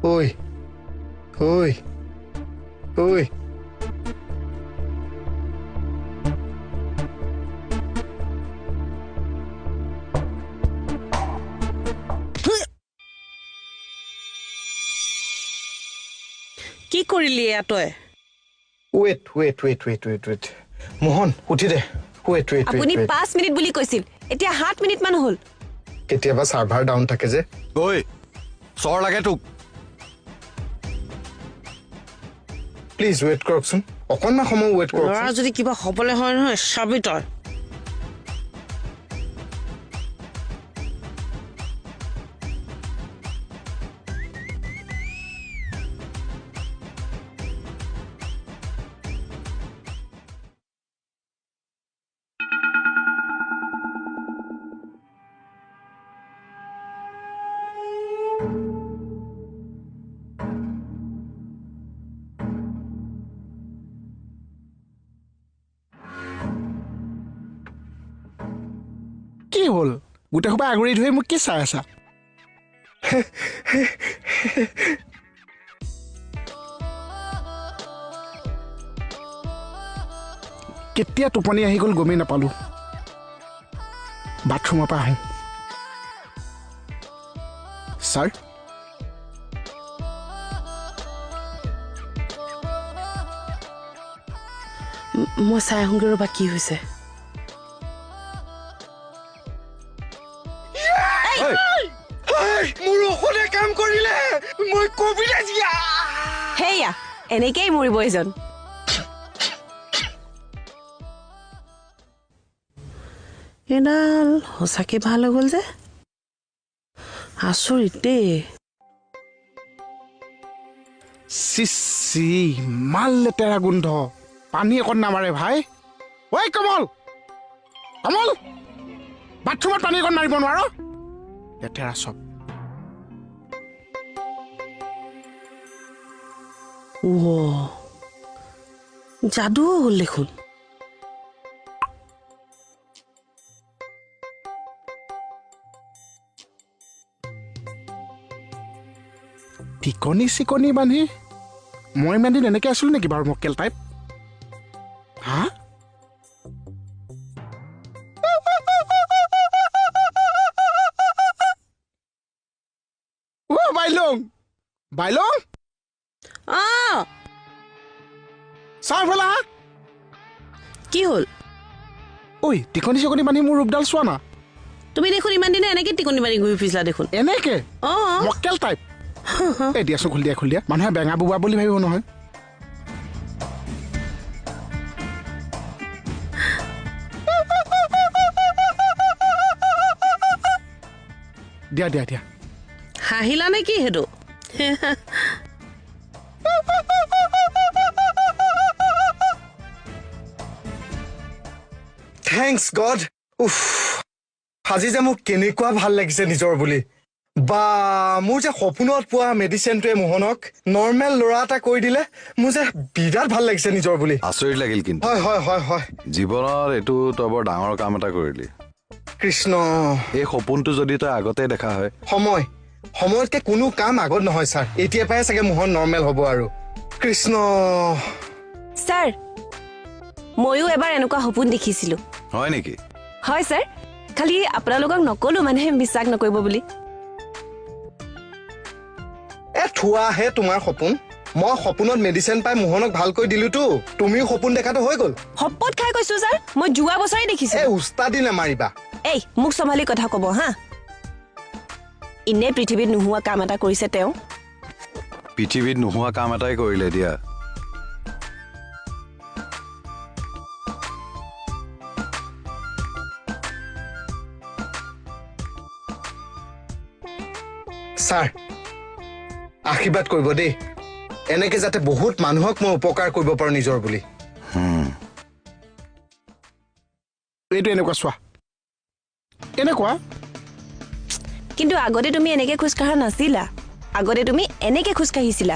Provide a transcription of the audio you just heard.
ঐ ঐ ঐ কি কৰিলি তই ৱেট মোহন উঠি দে ৱেট আপুনি 5 মিনিট বুলি কৈছিল এতিয়া 7 মিনিট মান হ'ল কেতিয়াবা সাৰ্ভাৰ ডাউন থাকে যে ঐ চৰ লাগে তোক প্লিজ ৱেট কৰকচোন অকণমান সময় ৱেট কৰক ল'ৰা যদি কিবা হ'বলৈ হয় নহয় চাবি তই কি হ'ল গোটেই সোপা আগুৰি ধৰি মোক কি চাই আছা কেতিয়া টোপনি আহি গ'ল গমেই নাপালো বাথৰুমৰ পৰা আহোঁ ছাৰ মই চাই আহোঁগৈ ৰ'বা কি হৈছে মোৰ ঔষধে কাম কৰিলে মই কবিলে জিয়া হেয়া এনেকেই মৰিব এজন এডাল সঁচাকে ভাল হৈ গ'ল যে আচৰিত দেই চিচি ইমান লেতেৰা গোন্ধ পানী অকণ নামাৰে ভাই ঐ কমল কমল বাথৰুমত পানী অকণ মাৰিব নোৱাৰ লেতেৰা চব যাদু হ'ল দেখোন টিকনি চিকনি বান্ধি মই ইমান দিন এনেকৈ আছিলোঁ নেকি বাৰু মক্কেল টাইপ হা বাইলং বাইলং চাহ ফেলা কি হ'ল ঐ টিকনি চিকনি বান্ধি মোৰ ৰূপডাল চোৱা না তুমি দেখোন ইমান দিনে এনেকৈ টিকনি মাৰি ঘূৰি ফুৰিছিলা দেখোন এনেকে অঁ মক্কেল টাইপ এই দিয়াচোন খুলি দিয়া মানুহে বেঙা বুবা বুলি ভাবিব নহয় দিয়া হাঁহিলা নে কি সেইটো থেংকছ গড উফ আজি যে মোক কেনেকুৱা ভাল লাগিছে নিজৰ বুলি বা মোৰ যে সপোনত পোৱা মেডিচিনটোৱে মোহনক নৰ্মেল ল'ৰা এটা কৈ দিলে মোৰ যে বিৰাট ভাল লাগিছে নিজৰ বুলি আচৰিত লাগিল কিন্তু হয় জীৱনত এইটো তই বৰ ডাঙৰ কাম এটা কৰিলি কৃষ্ণ এই সপোনটো যদি তই আগতে দেখা হয় সময়তকে কোনো কাম আগত নহয় ছাৰ এতিয়া পাই চাগে মোহন নৰ্মেল হ'ব আৰু কৃষ্ণ ছাৰ ময়ো এবাৰ এনেকুৱা সপোন দেখিছিলোঁ হয় নেকি হয় ছাৰ খালি আপোনালোকক নকলো মানুহে বিশ্বাস নকৰিব বুলি থোৱাহে তোমাৰ সপোন মই সপোনত মেডিচিন পাই মোহনক ভালকৈ দিলোতো তুমিও সপোন দেখাটো হৈ গ'ল শপত খাই কৈছো ছাৰ মই যোৱা বছৰে দেখিছো উস্তাদি নামাৰিবা এই মোক চম্ভালি কথা ক'ব হা ইনে পৃথিৱীত নোহোৱা কাম এটা কৰিছে তেওঁ পৃথিৱীত নোহোৱা কাম এটাই কৰিলে দিয়া ছাৰ আশীৰ্বাদ কৰিব দেই এনেকে যাতে বহুত মানুহক মই উপকাৰ কৰিব পাৰো নিজৰ বুলি এইটো এনেকুৱা চোৱা এনেকুৱা কিন্তু আগতে তুমি এনেকে খোজ কাঢ়া নাছিলা আগতে তুমি এনেকে খোজ কাঢ়িছিলা